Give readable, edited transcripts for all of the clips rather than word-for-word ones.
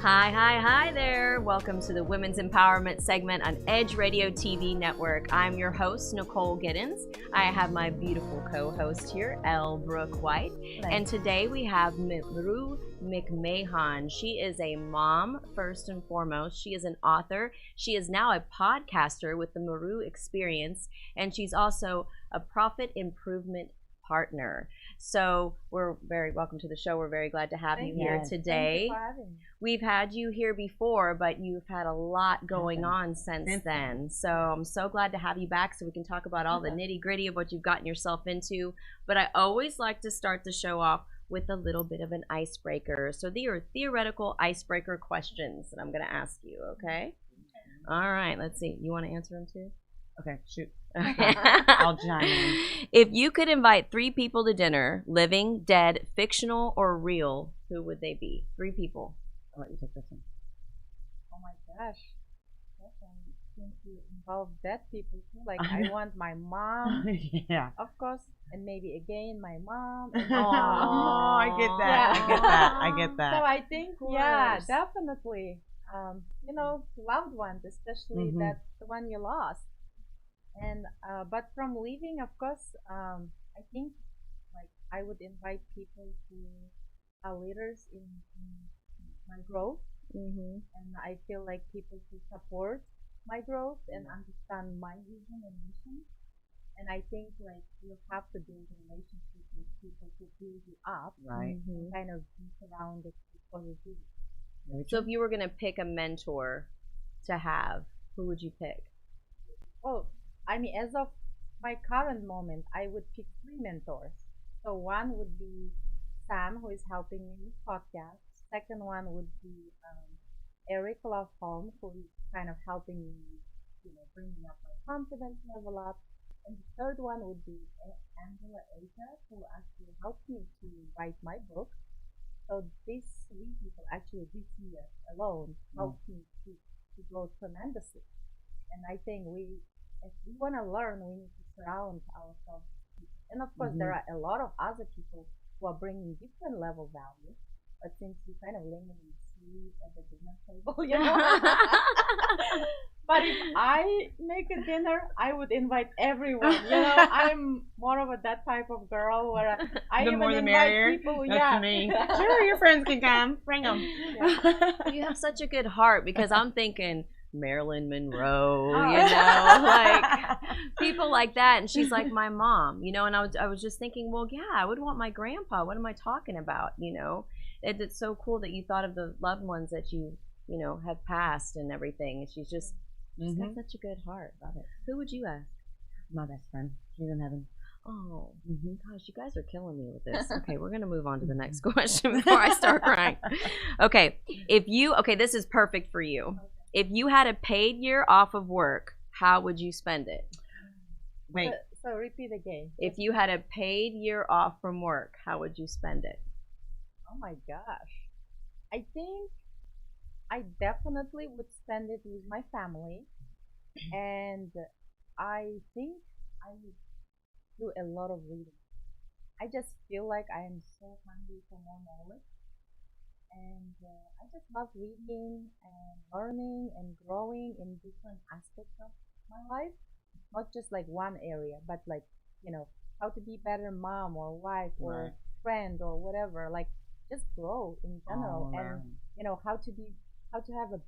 Hi there. Welcome to the Women's Empowerment segment on Edge Radio TV Network. I'm your host, Nicole Giddens. I have my beautiful co-host here, Elle Brooke White. And today we have Maru McMahon. She is a mom, first and foremost. She is an author. She is now a podcaster with the Maru Experience, and she's also a profit improvement partner. So we're very welcome to the show. We're very glad to have you here today. Thank you for having me. We've had you here before, but you've had a lot going on since then. So I'm so glad to have you back so we can talk about all the nitty gritty of what you've gotten yourself into. But I always like to start the show off with a little bit of an icebreaker. So these are theoretical icebreaker questions that I'm going to ask you, okay? All right, let's see. You want to answer them too? Okay, shoot. I'll chime in. If you could invite 3 people to dinner, living, dead, fictional, or real, who would they be? 3 people. I'll let you take this one. Oh my gosh. That one seems to involve dead people too. Like I want my mom, Yeah. of course, and maybe again my mom. Oh, I get that. Yeah. I get that. I get So that. I think, yeah, definitely. Loved ones, especially that the one you lost. And but from leaving, of course, I think like I would invite people who are leaders in my growth, and I feel like people who support my growth and understand my vision and mission. And I think like you have to build a relationship with people who build you up, Right. and kind of be surrounded with positivity. So if you were going to pick a mentor to have, who would you pick? Well, I mean, as of my current moment, I would pick 3 mentors. So one would be Sam, who is helping me with podcasts. Second one would be Eric Lofholm, who is kind of helping me, bringing up my confidence level up. And the third one would be Angela Aja, who actually helped me to write my book. So these 3 people actually this year alone helped me to grow tremendously. And I think if we want to learn, we need to surround ourselves with people. And of course, there are a lot of other people who are bringing different level value. But since we kind of literally sleep at the dinner table, But if I make a dinner, I would invite everyone. I'm more of that type of girl where I The even more the invite merrier. people. That's me. Sure, your friends can come. Bring them. You have such a good heart because I'm thinking Marilyn Monroe, like people like that. And she's like my mom, and I was just thinking, well, yeah, I would want my grandpa. What am I talking about? It's so cool that you thought of the loved ones that you have passed and everything. She's just got such a good heart. Love it. Who would you ask? My best friend. She's in heaven. Oh, gosh, you guys are killing me with this. Okay, we're going to move on to the next question before I start crying. Okay, this is perfect for you. If you had a paid year off of work, how would you spend it? Wait. So repeat again. If you had a paid year off from work, how would you spend it? Oh my gosh. I think I definitely would spend it with my family. And I think I would do a lot of reading. I just feel like I am so hungry for more knowledge. And I just love reading and learning and growing in different aspects of my life. Not just like one area, but like, how to be better mom or wife or friend or whatever. Like just grow in general and how to have a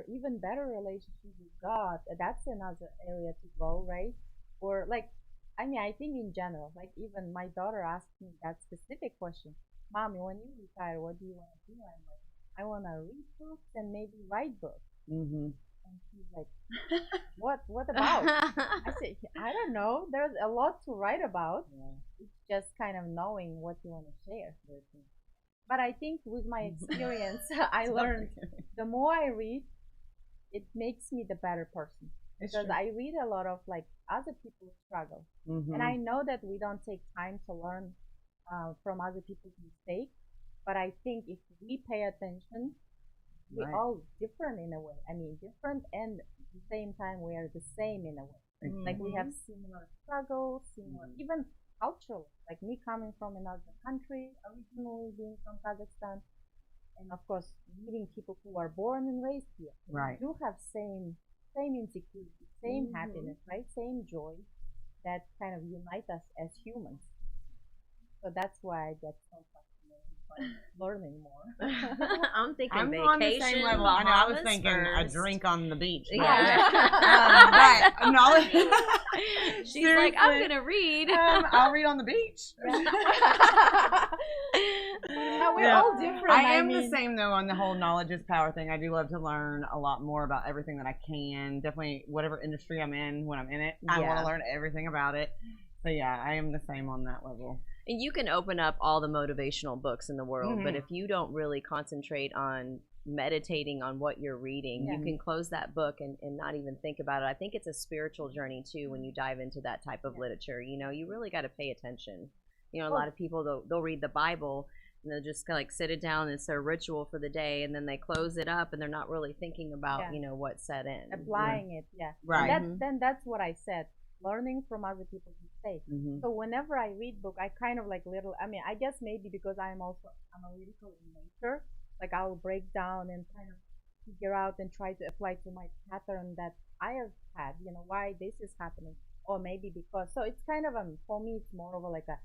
even better relationship with God. That's another area to grow, right? Or like, I think in general, like even my daughter asked me that specific question, Mommy, when you retire, what do you want to do? I'm like, I want to read books and maybe write books. And she's like, what about? I said, I don't know. There's a lot to write about. It's just kind of knowing what you want to share. But I think with my experience, I learned the more I read, it makes me the better person. Because I read a lot of like other people's struggle. And I know that we don't take time to learn from other people's mistakes. But I think if we pay attention, we're all different in a way. Different and at the same time we are the same in a way. Like we have similar struggles, even cultural. Like me coming from another country, originally being from Kazakhstan, and of course meeting people who are born and raised here, Right. do have same insecurity, same happiness, right? Same joy that kind of unite us as humans. So that's why I get so fascinated by learning more. I'm thinking I'm vacation. on the same level. I know. I was Bahamas thinking a first. drink on the beach. Yeah. But knowledge. She's like, I'm Seriously. gonna read. I'll read on the beach. Yeah, we're Yeah. all different. I am the mean, same though on the whole knowledge is power thing. I do love to learn a lot more about everything that I can. Definitely whatever industry I'm in, when I'm in it, I want Yeah. to learn everything about it. So yeah, I am the same on that level. And you can open up all the motivational books in the world, but Mhm. if you don't really concentrate on meditating on what you're reading, Yeah. you can close that book and not even think about it. I think it's a spiritual journey too when you dive into that type of literature. You know, you really got to pay attention. You know, a lot of people they'll read the Bible and they'll just kind of like sit it down. It's their ritual for the day, and then they close it up and they're not really thinking about Yeah. you know what's set in. applying it, yeah. Right. And then that's what I said. Learning from other people's mistakes. Mhm. So whenever I read book, I kind of like little. I mean, I guess maybe because I'm analytical in nature. Like I'll break down and kind of figure out and try to apply to my pattern that I have had. You know why this is happening, or maybe because. So it's kind of for me, it's more of like a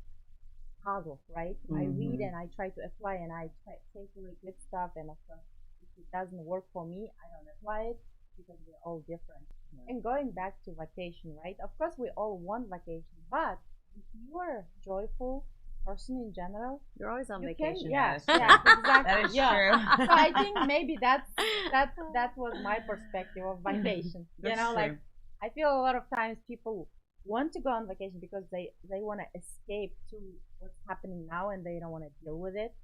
puzzle, right? I read Mhm. and I try to apply and I take away good stuff, and of course, if it doesn't work for me, I don't apply it because we're all different. And going back to vacation, right? Of course, we all want vacation, but if you are a joyful person in general, You're always on you can, vacation. yeah, That is true. yeah, exactly. That is yeah. true. So I think maybe that was my perspective of vacation. You That's know, like true. I feel a lot of times people want to go on vacation because they want to escape to what's happening now and they don't want to deal with it.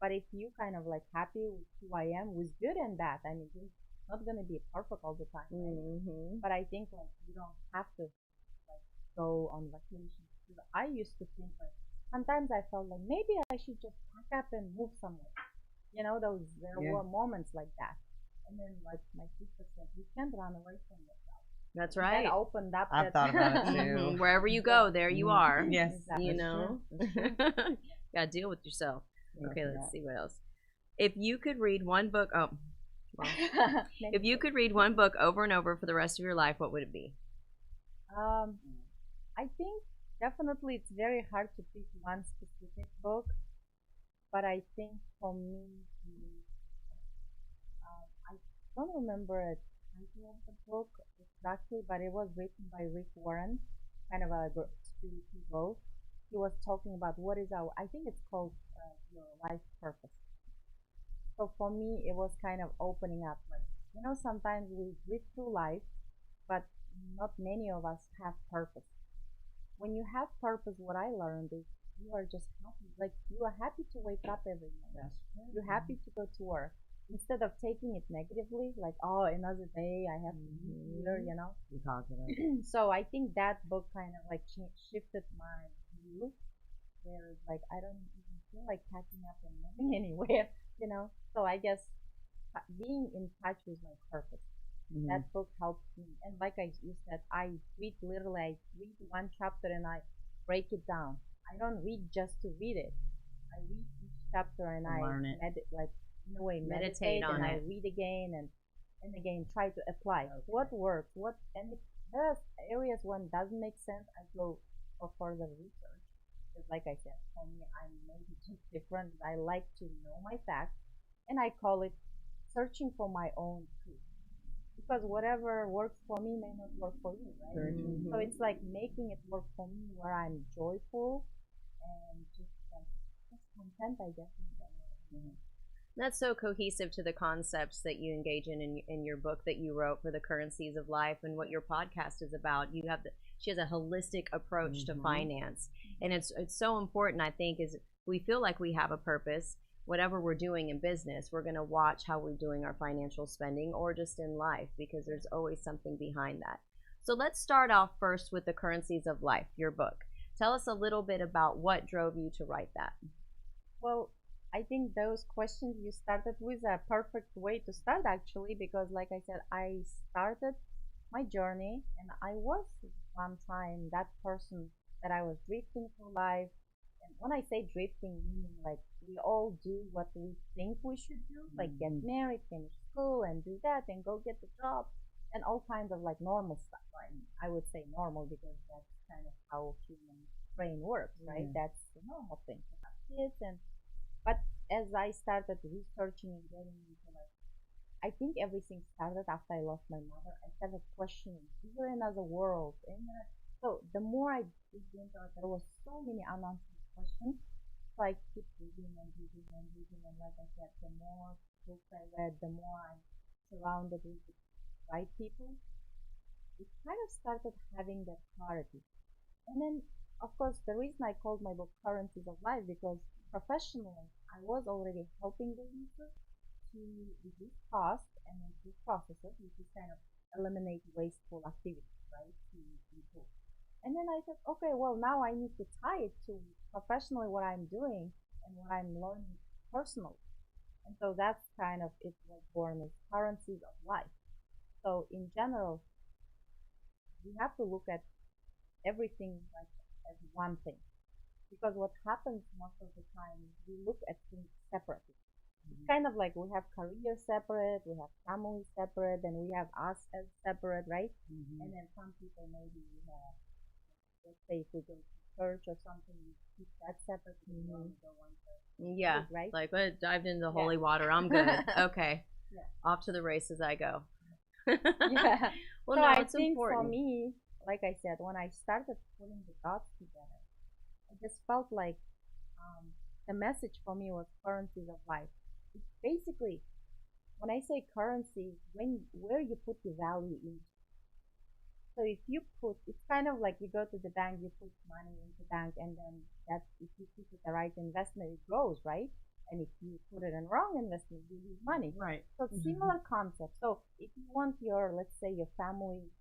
But if you kind of like happy with who I am, with good and bad, I mean, it's not gonna be perfect all the time, right? Mm-hmm. But I think like you don't have to like go on vacation. Because I used to think like sometimes I felt like maybe I should just pack up and move somewhere. You know, there Yeah. were moments like that. And then like my sister said, you can't run away from yourself. That's And right. that opened up. I've that- thought about it too. Mhm. Wherever you go, there you are. Yes. Exactly. You That's know, true. That's true. gotta deal with yourself. Okay, Exactly let's that. see what else. If you could read one book, well, Many if you could read one book over and over for the rest of your life, what would it be? I think definitely it's very hard to pick one specific book, but I think for me, I don't remember a title of the book exactly, but it was written by Rick Warren, kind of a spiritual growth. He was talking about what is our, I think it's called your life purpose. So for me, it was kind of opening up, like, you know, sometimes we live through life, but not many of us have purpose. When you have purpose, what I learned is you are just happy. Like you are happy to wake up every morning. You're happy to go to work instead of taking it negatively, like oh another day I have to be here, you know. You talked about it. So I think that book kind of like shifted my view, where like I don't even feel like catching up and moving anywhere, you know. So I guess being in touch with my purpose. Mhm. That book helped me, and like you said, I read literally. I read one chapter and I break it down. I don't read just to read it. I read each chapter and I Learn it. like in a way Meditate meditate on and I it. read again and again try to apply what works. What and if there's areas when doesn't make sense, I go for further research. Because like I said, for me, I'm maybe just different. I like to know my facts, and I call it searching for my own truth. Because whatever works for me may not work for you, right? Very true. Mhm. So it's like making it work for me where I'm joyful and just content, I guess. In general. That's so cohesive to the concepts that you engage in your book that you wrote for the currencies of life and what your podcast is about. You have she has a holistic approach to Mhm. finance, and it's so important. I think is we feel like we have a purpose. Whatever we're doing in business, we're going to watch how we're doing our financial spending or just in life because there's always something behind that. So let's start off first with the currencies of life, your book. Tell us a little bit about what drove you to write that. Well, I think those questions you started with a perfect way to start actually, because like I said, I started my journey and I was one time that person that I was drifting through life. And when I say drifting, meaning like we all do what we think we should do, like get married, finish school, and do that, and go get the job, and all kinds of like normal stuff. I would say normal because that's kind of how human brain works, right? That's the normal thing to have kids, and but as I started researching and getting into like, I think everything started after I lost my mother. I started questioning, is there another world? So the more I dig into it, there was so many unanswered questions. So I keep reading and reading and reading, and like I said, the more books I read, the more I'm surrounded with the right people. It kind of started having that clarity. And then, of course, the reason I called my book Currencies of Life, because professionally, I was already helping businesses to reduce costs and improve processes, which is kind of eliminate wasteful activities, right, to improve. And then I said, okay, well, now I need to tie it to professionally what I'm doing and what I'm learning personally. And so that's kind of, it was born as Currencies of Life. So in general, we have to look at everything like as one thing. Because what happens most of the time is we look at things separately. It's kind of like we have career separate, we have family separate, and we have us as separate, right? And then some people maybe we have, let's say if we go to church or something, we keep that separate. We don't go one person. Yeah, right? like I dived into the holy water. I'm good. Okay, off to the races I go. Yeah. Well, so no, I it's think important. for me, like I said, when I started putting the dots together, I just felt like the message for me was Currencies of Life. It's basically, when I say currency, where you put your value in. So if you put, it's kind of like you go to the bank, you put money in the bank, and then that if you put it the right investment, it grows, right? And if you put it in wrong investment, you lose money. Right. So similar concept. So if you want your, let's say your family,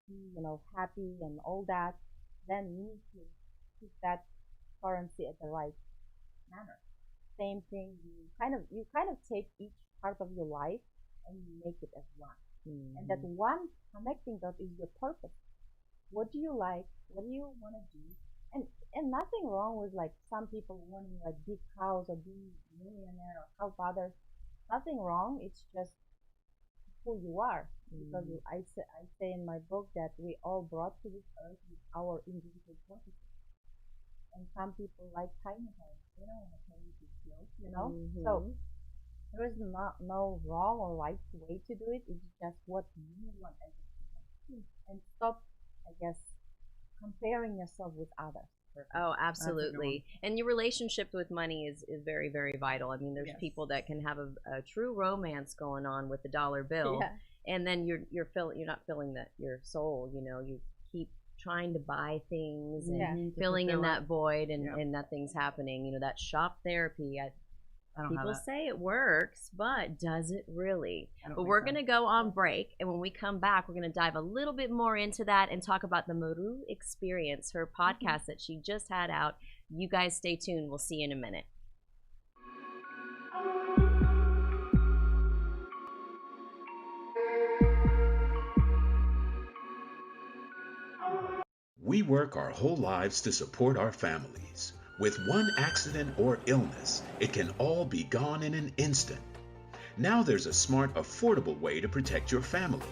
be happy and all that, then you need to put that currency at the right manner. Same thing. You kind of take each part of your life and you make it as one. And that one connecting dot is your purpose. What do you like? What do you want to do? And nothing wrong with like some people wanting like big house or be a millionaire or help others. Nothing wrong. It's just who you are. Because I say in my book that we all brought to this earth with our individual purposes. And some people like tiny homes. They don't want to carry big bills, So there is no wrong or right way to do it. It's just what you want as a human. And stop, I guess, comparing yourself with others. Oh, absolutely. And your relationship with money is very, very vital. I mean, there's people that can have a true romance going on with the dollar bill, and then you're not filling your soul. You keep trying to buy things and filling in that void, and nothing's happening. That shop therapy. People say it works, but does it really? But we're going to go on break, and when we come back, we're going to dive a little bit more into that and talk about the Maru Experience, her podcast that she just had out. You guys stay tuned. We'll see you in a minute. We work our whole lives to support our families. With one accident or illness, it can all be gone in an instant. Now there's a smart, affordable way to protect your family.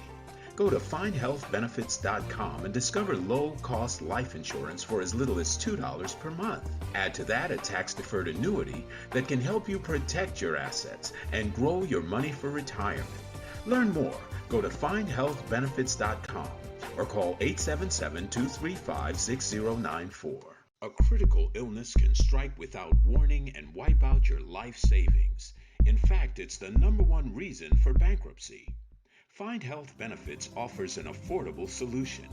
Go to findhealthbenefits.com and discover low-cost life insurance for as little as $2 per month. Add to that a tax-deferred annuity that can help you protect your assets and grow your money for retirement. Learn more. Go to findhealthbenefits.com or call 877-235-6094. A critical illness can strike without warning and wipe out your life savings. In fact, it's the #1 reason for bankruptcy. Find Health Benefits offers an affordable solution.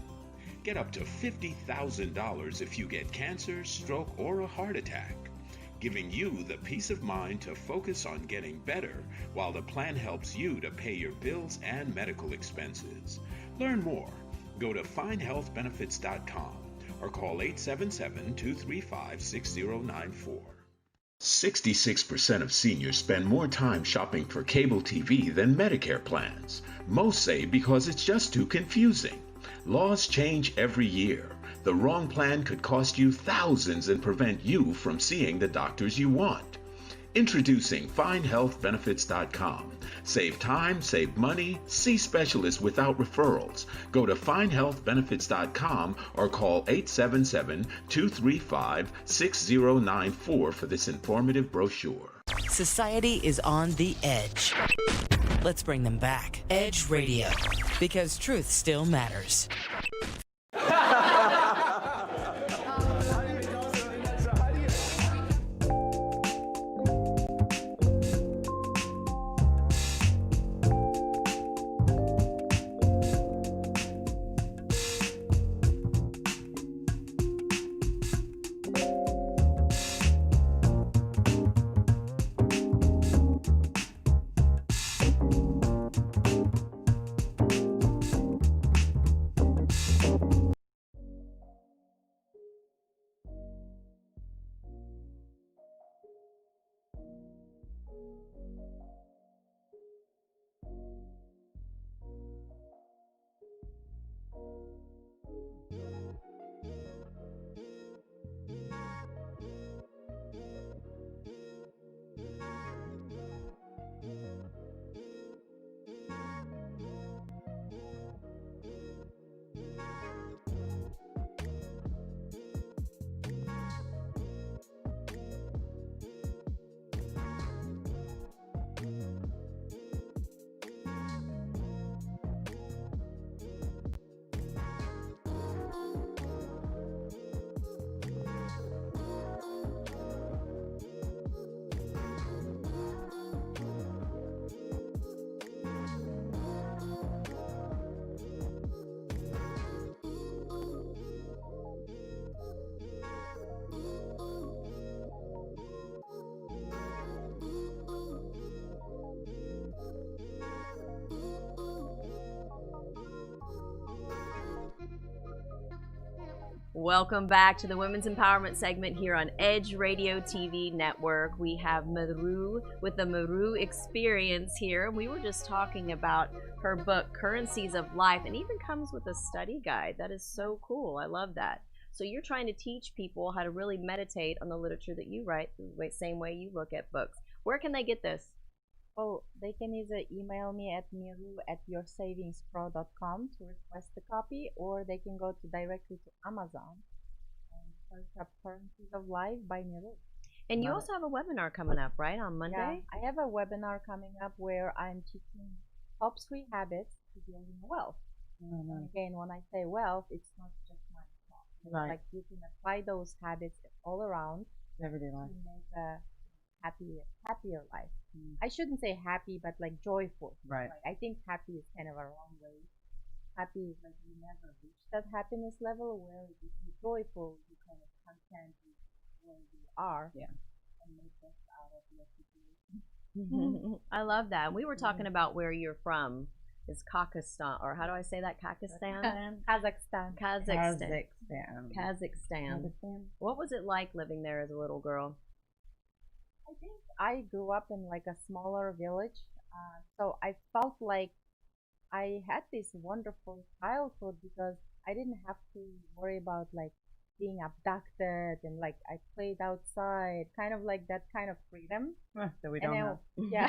Get up to $50,000 if you get cancer, stroke, or a heart attack, giving you the peace of mind to focus on getting better while the plan helps you to pay your bills and medical expenses. Learn more. Go to findhealthbenefits.com. or call 877-235-6094. 66% of seniors spend more time shopping for cable TV than Medicare plans. Most say because it's just too confusing. Laws change every year. The wrong plan could cost you thousands and prevent you from seeing the doctors you want. Introducing FindHealthBenefits.com. Save time, save money, see specialists without referrals. Go to FindHealthBenefits.com or call 877-235-6094 for this informative brochure. Society is on the edge. Let's bring them back. Edge Radio, because truth still matters. Welcome back to the Women's Empowerment segment here on Edge Radio TV Network. We have Maru with the Maru Experience here. We were just talking about her book, Currencies of Life, and even comes with a study guide. That is so cool. I love that. So you're trying to teach people how to really meditate on the literature that you write, the same way you look at books. Where can they get this? Well, they can either email me at miru@yoursavingsPro.com to request a copy, or they can go directly to Amazon and search up Currencies of Life by Miru. And you also have a webinar coming up, right, on Monday? Yeah, I have a webinar coming up where I'm teaching top 3 habits to building wealth. And again, when I say wealth, it's not just money talk. Right. Like you can apply those habits all around Everyday life. to make a happier life. I shouldn't say happy, but like joyful. Right. Like, I think happy is kind of a wrong way. Happy is like you never reach that happiness level, where if you're joyful, you kind of content with where you are. Yeah. And make best out of your situation. I love that. We were talking about where you're from. Is Kazakhstan, or how do I say that? Kazakhstan? Kazakhstan. Kazakhstan. What was it like living there as a little girl? I think I grew up in like a smaller village, so I felt like I had this wonderful childhood because I didn't have to worry about like being abducted, and like I played outside, kind of like that kind of freedom. That we don't have. Yeah.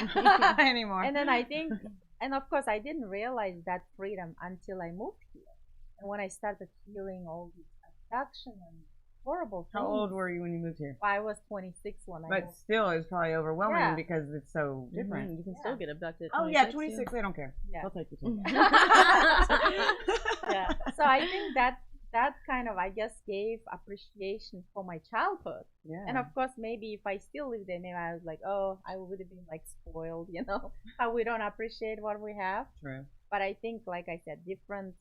anymore. And then I think, and of course I didn't realize that freedom until I moved here. And when I started hearing all these abduction and horrible things. How old were you when you moved here? I was 26 when I But moved. still, it's probably overwhelming Yeah. because it's so different. You can Yeah. still get abducted. At Oh yeah, 26, 26. I don't care. Yeah. I'll take you to. Yeah. So I think that kind of, I guess, gave appreciation for my childhood. Yeah. And of course, maybe if I still lived there, maybe I was like, oh, I would have been like spoiled, you know, how we don't appreciate what we have. True. But I think, like I said, different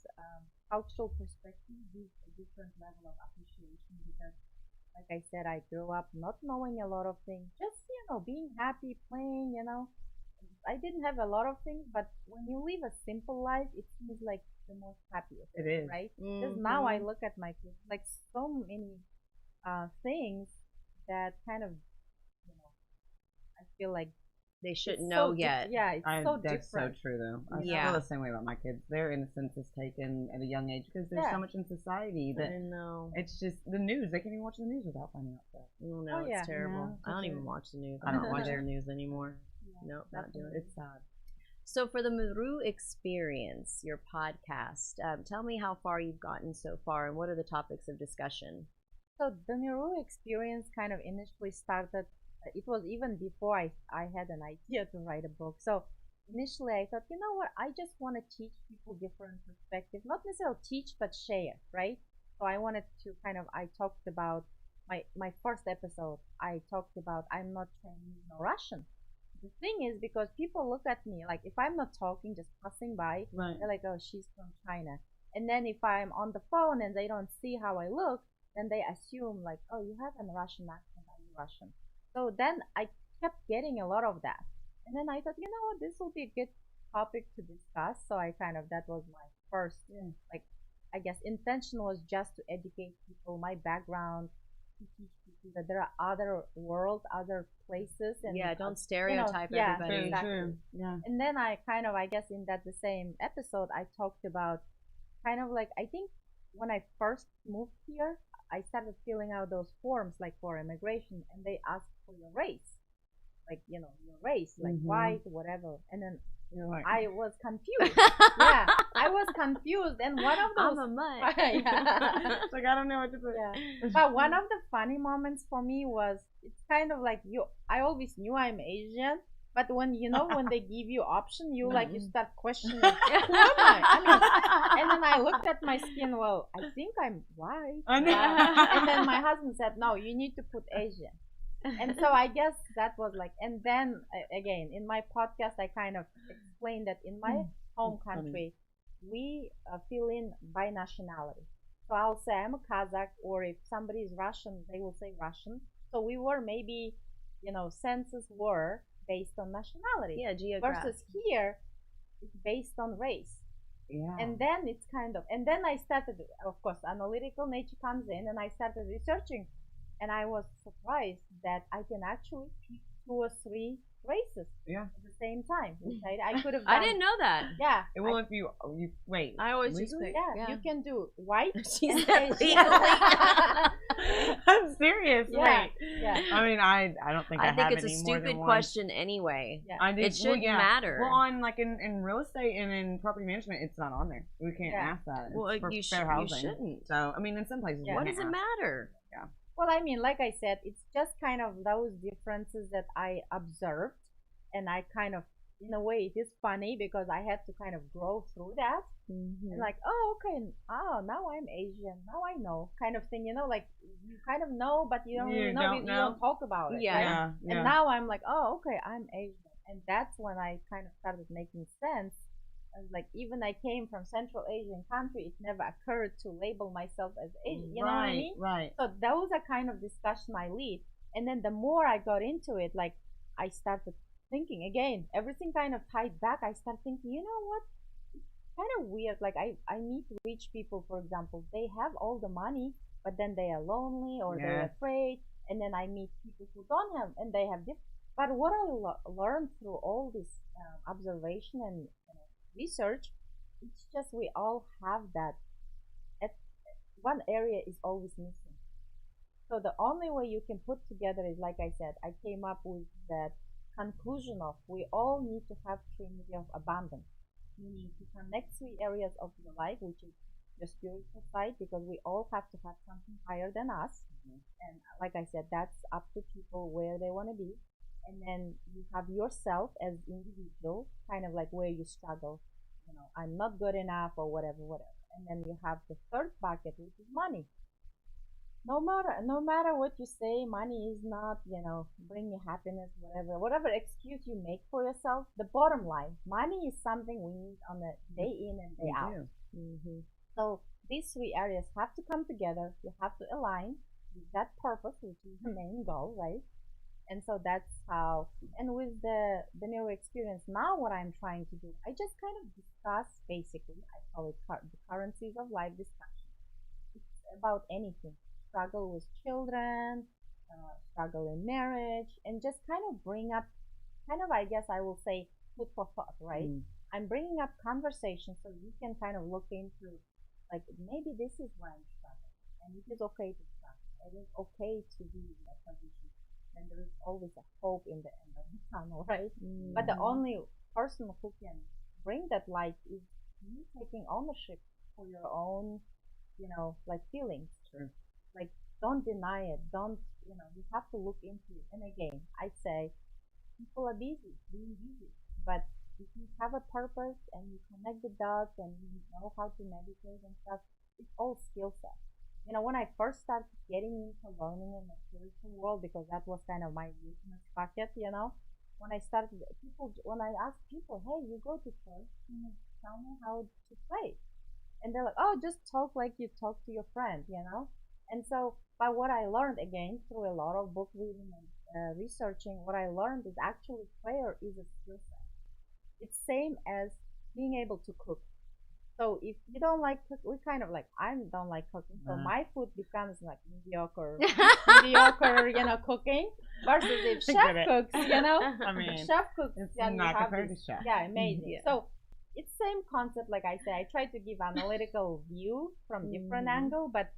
cultural perspectives give a different level of appreciation because, like I said, I grew up not knowing a lot of things, just, being happy, playing, I didn't have a lot of things, but when you live a simple life, it seems like the most happiest. It is. Right? Because now I look at my kids, like so many things that kind of, I feel like They shouldn't It's know so yet. Yeah, it's so That's different. so true, though. I Yeah. feel the same way about my kids. Their innocence is taken at a young age because there's Yeah. so much in society I that know. it's just the news. They can't even watch the news without finding out stuff. Oh, no, Oh, it's yeah. terrible. No, I don't it's even okay. watch the news. I I don't don't watch either. their news anymore. Nope, not doing it. It's sad. So for the Maru Experience, your podcast, tell me how far you've gotten so far and what are the topics of discussion? So the Nauru experience kind of initially started. It was even before I had an idea to write a book. So initially I thought, you know what, I just want to teach people different perspectives, not necessarily teach, but share, right? So I wanted to I talked about my first episode. I talked about I'm not Chinese nor Russian. The thing is, because people look at me like if I'm not talking, just passing by, Right. they're like, oh, she's from China. And then if I'm on the phone and they don't see how I look, then they assume like, oh, you have a Russian accent, are you Russian? So then I kept getting a lot of that. And then I thought, you know what, this will be a good topic to discuss. So that was my first, I guess, intention was just to educate people, my background, to teach people that there are other worlds, other places. And Yeah, don't stereotype yeah, everybody. Very exactly. true. Yeah. And then I guess in the same episode, I talked about I think when I first moved here, I started filling out those forms like for immigration, and they asked for your race, your race, like Mhm. white, whatever. And then You're like, I was confused. Yeah, I was confused. And one of I'm those, a mutt. yeah. it's like I don't know what to put. Yeah. But one of the funny moments for me was it's kind of like I always knew I'm Asian, but when when they give you option, you start questioning who am I? I mean, and then I looked at my skin. Well, I think I'm white. I know. And then my husband said, no, you need to put Asian. And so I guess that was and then again in my podcast I kind of explained that in my home That's funny. country we fill in by nationality. So I'll say I'm a Kazakh, or if somebody is Russian, they will say Russian. So we were maybe, census were based on nationality. Yeah, geographic. Versus here, it's based on race. Yeah. And then and then I started, of course, analytical nature comes in, and I started researching, and I was surprised that I can actually pick 2 or 3 races Yeah. at the same time, which I could have done. I didn't know that. Yeah. Well, if you wait, I always just legally? pick. Yeah, you can do white. She and said Asian. I'm serious. Yeah, Wait. yeah. I mean, I don't think I, I think have it's a any more than stupid one. question anyway. Yeah. I did, It shouldn't matter. Well, on in real estate and in property management, it's not on there. We can't Yeah. ask that. It's Well, for you fair you housing. shouldn't. So I mean, in some places, Yeah. we What can't does it ask. matter? Well, I mean, like I said, it's just kind of those differences that I observed, and I kind of, in a way, it is funny because I had to kind of grow through that. And like, oh, okay, now I'm Asian, now I know, kind of thing, like you kind of know, but you don't You really know, don't you know. don't talk about it. Yeah. right? Yeah. Yeah. And now I'm like, oh, okay, I'm Asian, and that's when I kind of started making sense. And like, even I came from Central Asian country, it never occurred to label myself as Asian. You know what I mean? Right. So those are kind of discussion I lead. And then the more I got into it, like I started thinking again, everything kind of tied back. I started thinking, you know what? It's kind of weird. Like I meet rich people, for example, they have all the money, but then they are lonely or they're Yeah. afraid. And then I meet people who don't have, and they have different. But what I learned through all this observation and research, it's just we all have that. One area is always missing. So the only way you can put together is, like I said, I came up with that conclusion of we all need to have trinity of abundance, meaning to connect 3 areas of your life, which is the spiritual side, because we all have to have something higher than us. And like I said, that's up to people where they want to be. And then you have yourself as individual, kind of like where you struggle. I'm not good enough or whatever. And then you have the third bucket, which is money. No matter what you say, money is not, bring you happiness, whatever excuse you make for yourself. The bottom line, money is something we need on a day in and day out. So these 3 areas have to come together. You have to align with that purpose, which is the main goal, right? And so that's how, and with the Neuro experience, now what I'm trying to do, I just kind of discuss, basically, I call it the currencies of life discussion. It's about anything, struggle with children, struggle in marriage, and just kind of bring up kind of, I guess I will say, food for thought, right? Mm. I'm bringing up conversation so you can kind of look into, like, maybe this is where I'm struggling, and it is okay to struggle. It is okay to be in that position, and there is always a hope in the end of the tunnel, right? But the only person who can bring that light is you taking ownership for your own, like feelings. True. Like, don't deny it. Don't, you have to look into it. And again, I say, people are busy, being busy. But if you have a purpose and you connect the dots and you know how to meditate and stuff, it's all skill set. When I first started getting into learning in the spiritual world, because that was kind of my weakness bucket, when I asked people, hey, you go to church, can you tell me how to pray? And they're like, oh, just talk like you talk to your friend, And so, by what I learned, again, through a lot of book reading and researching, what I learned is actually prayer is a skill set. It's same as being able to cook. So if you don't like cook, we kind of like, I don't like cooking, so my food becomes like mediocre, cooking. Versus if chef cooks, I mean, chef cooks, it's then not you have compared this, to chef. yeah, amazing. Yeah. So it's same concept, like I say. I try to give analytical view from different angle, but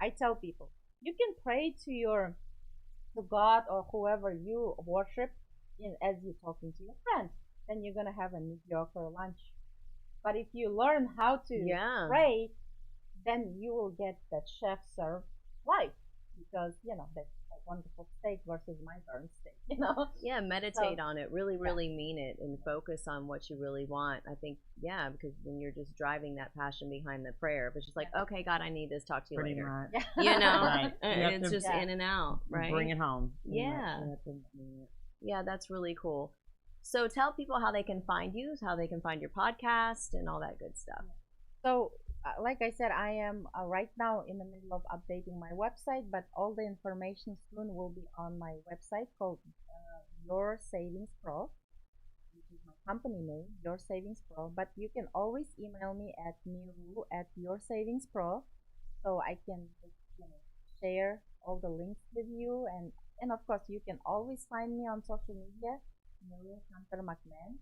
I tell people you can pray to God or whoever you worship as you're talking to your friend. Then you're gonna have a mediocre lunch. But if you learn how to pray, then you will get that chef served life, because that's a wonderful steak versus my burnt steak. Yeah, meditate on it. Really, really mean it and focus on what you really want. I think, because then you're just driving that passion behind the prayer. But it's just like, okay, God, I need this. Talk to you Pretty later. much. Right. You have It's to just in and out, right? Bring it home. Yeah. You have to bring it. Yeah, that's really cool. So tell people how they can find you, how they can find your podcast, and all that good stuff. So, like I said, I am right now in the middle of updating my website, but all the information soon will be on my website called Your Savings Pro, which is my company name, Your Savings Pro. But you can always email me at miru@YourSavingsPro, so I can just, share all the links with you, and of course you can always find me on social media. Miru Hunter McMahon.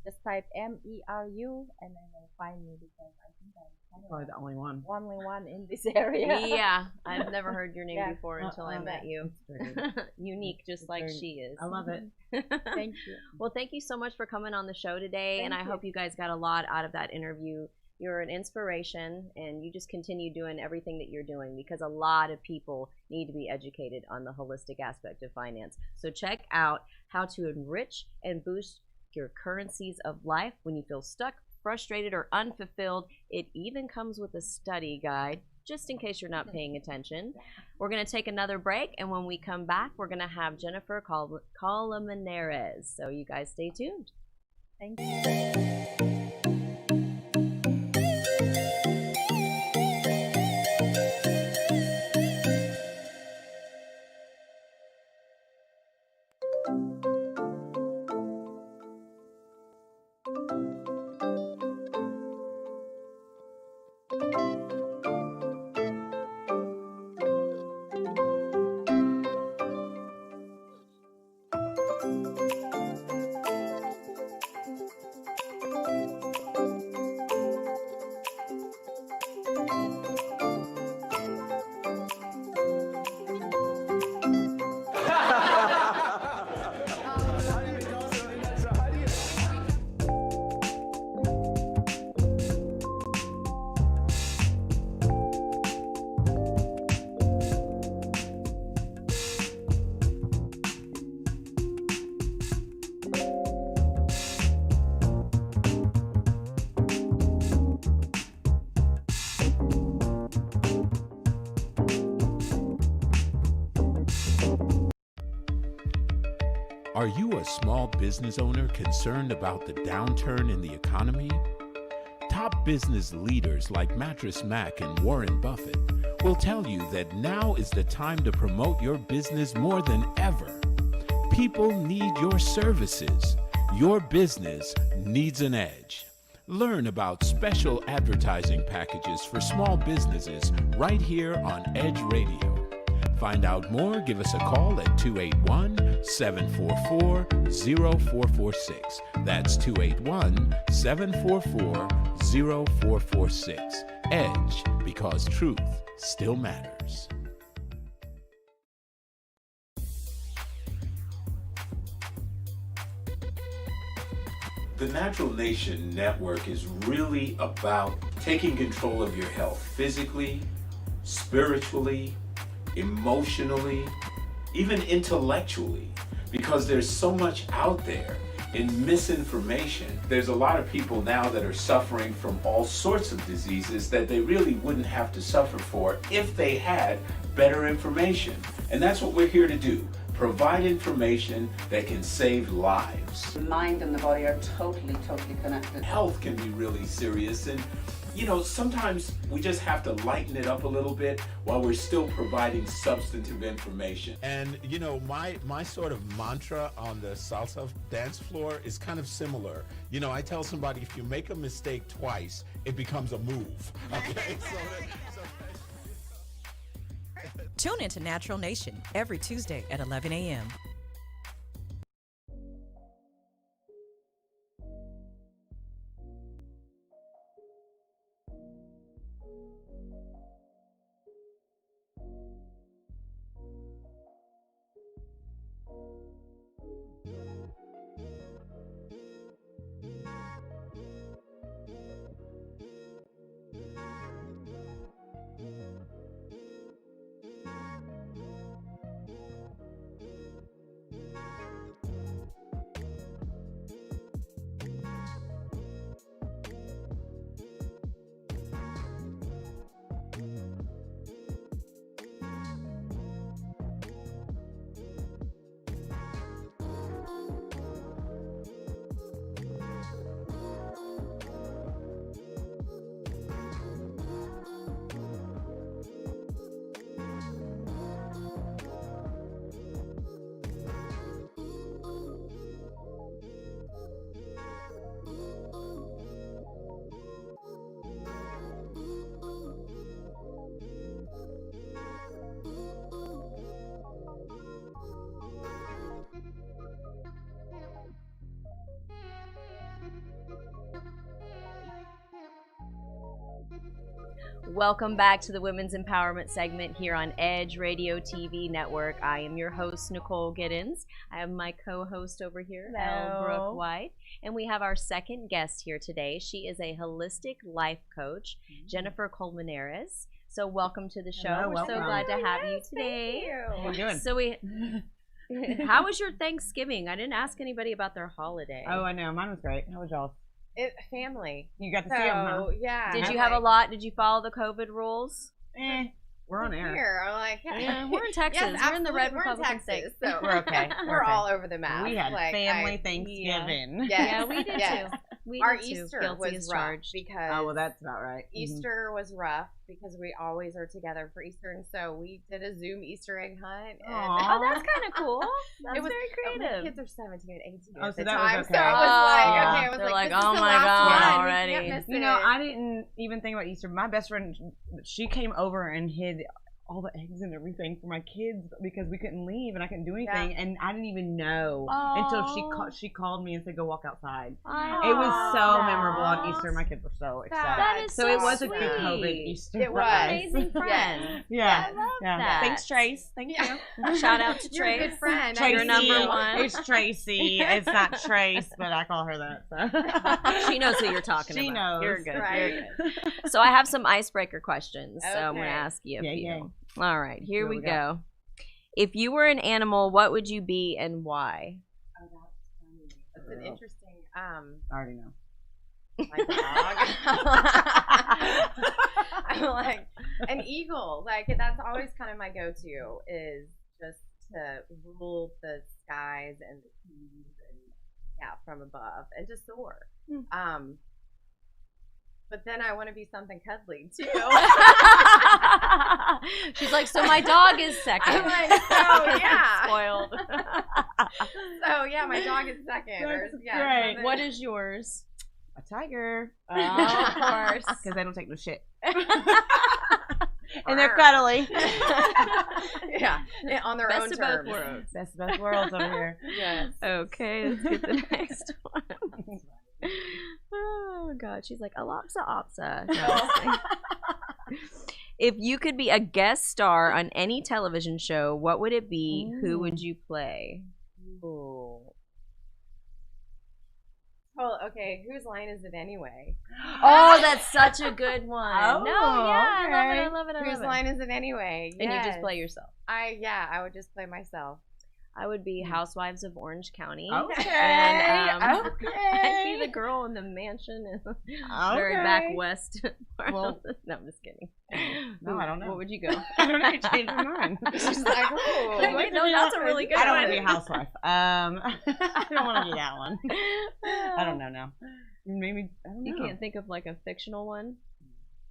Just type MERU and then you'll find me, because I think I'm kind of Probably the only one in this area. Yeah, I've never heard your name Yeah. before until I met you. Unique, just like she is. I love it. Thank you. Well, thank you so much for coming on the show today, and I hope you guys got a lot out of that interview. You're an inspiration, and you just continue doing everything that you're doing, because a lot of people need to be educated on the holistic aspect of finance. So check out how to enrich and boost your currencies of life when you feel stuck, frustrated, or unfulfilled. It even comes with a study guide, just in case you're not paying attention. We're going to take another break, and when we come back, we're going to have Jennifer Colmenares. So you guys stay tuned. Thank you. Are you a small business owner concerned about the downturn in the economy? Top business leaders like Mattress Mac and Warren Buffett will tell you that now is the time to promote your business more than ever. People need your services. Your business needs an edge. Learn about special advertising packages for small businesses right here on Edge Radio. Find out more, give us a call at 281 281-744-0446. That's 281-744-0446. EDGE, because truth still matters. The Natural Nation Network is really about taking control of your health physically, spiritually, emotionally, even intellectually, because there's so much out there in misinformation. There's a lot of people now that are suffering from all sorts of diseases that they really wouldn't have to suffer for if they had better information. And that's what we're here to do. Provide information that can save lives. The mind and the body are totally connected. Health can be really serious, and sometimes we just have to lighten it up a little bit while we're still providing substantive information. And my sort of mantra on the salsa dance floor is kind of similar. I tell somebody, if you make a mistake twice, it becomes a move. Okay, Tune into Natural Nation every Tuesday at 11 a.m. Welcome back to the Women's Empowerment segment here on Edge Radio TV Network. I am your host, Nicole Giddens. I have my co-host over here, Elle Brooke White. And we have our second guest here today. She is a holistic life coach, Jennifer Colmenares. So welcome to the show. Hello, We're so glad to have you today. How are you doing? So how was your Thanksgiving? I didn't ask anybody about their holiday. Oh, I know. Mine was great. How was y'all's? Family. You got to see them, huh? Yeah. Did you have a lot? Did you follow the COVID rules? We're on air. Here, I'm like, Yeah, we're in Texas. Yes, we're in the red absolutely. Republican state. So We're okay. We're all over the map. We had Like, family Thanksgiving. Yeah, we did too. We Our did too. Easter Guilty was as rough charged. because Oh, well, that's about right. Easter was rough because we always are together for Easter, and so we did a Zoom Easter egg hunt. And Aw. Oh, that's kind of cool. That's It was very My creative. kids are 17 and 18 Oh, at so the that was time, okay. so it was like, Yeah. okay, it was They're like, like, this oh is the my last God, one. We already. can't miss You know, it. I didn't even think about Easter. My best friend, she came over and hid all the eggs and everything for my kids because we couldn't leave and I couldn't do anything, and I didn't even know until she called me and said, "Go walk outside." It was so memorable on Easter. My kids were so excited. That is so it was sweet. a good COVID Easter. It for was. us. Amazing friend. Yeah. I love Yeah. that. Thanks, Trace. Thank you. Shout out to You're a Trace. good friend. Tracy. You're number one. It's Tracy. It's not Trace, but I call her that. So. She knows who you're talking She about. knows. You're good. Right. You're good. So I have some icebreaker questions. So I'm going to Okay. ask you a Yeah, few. yeah. All right, here What we we got? go. If you were an animal, what would you be and why? Oh, that's funny. That's an interesting. I already know. My dog. I'm like an eagle. Like that's always kind of my go-to is just to rule the skies and the seas and from above and just soar. But then I want to be something cuddly too. She's like, so my dog is second. I'm like, so yeah. Spoiled. So yeah, my dog is second. That's great. something- What is yours? A tiger. Oh, of course. Because I don't take no shit. And they're cuddly. Yeah, on their Best own of terms. both worlds. Best of both worlds over here. Yes. Okay, let's get the next one. Oh god, she's like Alapsa Opsa. No, I'm just kidding. If you could be a guest star on any television show, what would it be? Who would you play? Well, okay, whose line is it anyway? Oh, that's such a good one. Oh, no, yeah, okay. I love it. Whose line is it anyway? And you just Yes. play yourself. I would just play myself. I would be Housewives of Orange County. Okay. And, okay. I'd be the girl in the mansion in the very back west. Well- No, I'm just kidding. No, I don't know. What would you go? I don't know. I changed my mind. She's like, ooh. Wait, no, that's a really good I don't one. want to be a housewife. I don't want to be that one. I don't know now. Maybe I don't know. You can't think of like a fictional one?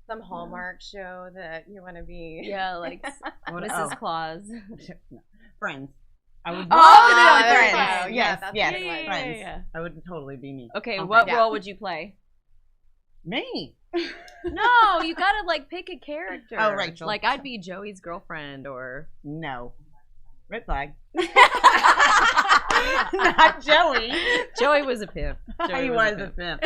Some Hallmark show that you want to be. Yeah, like What- Mrs. oh. Claus. No. Friends. I would. Oh, love to be on there we Friends. go. Yes, Yeah, that's yes. a good one. Friends. I would totally be me. Okay, On what Friends. role would you play? Me. No, you gotta like pick a character. Oh, Rachel. Like I'd be Joey's girlfriend or No. Red flag. Not Joey. Joey was a pimp. Joey He was a pimp.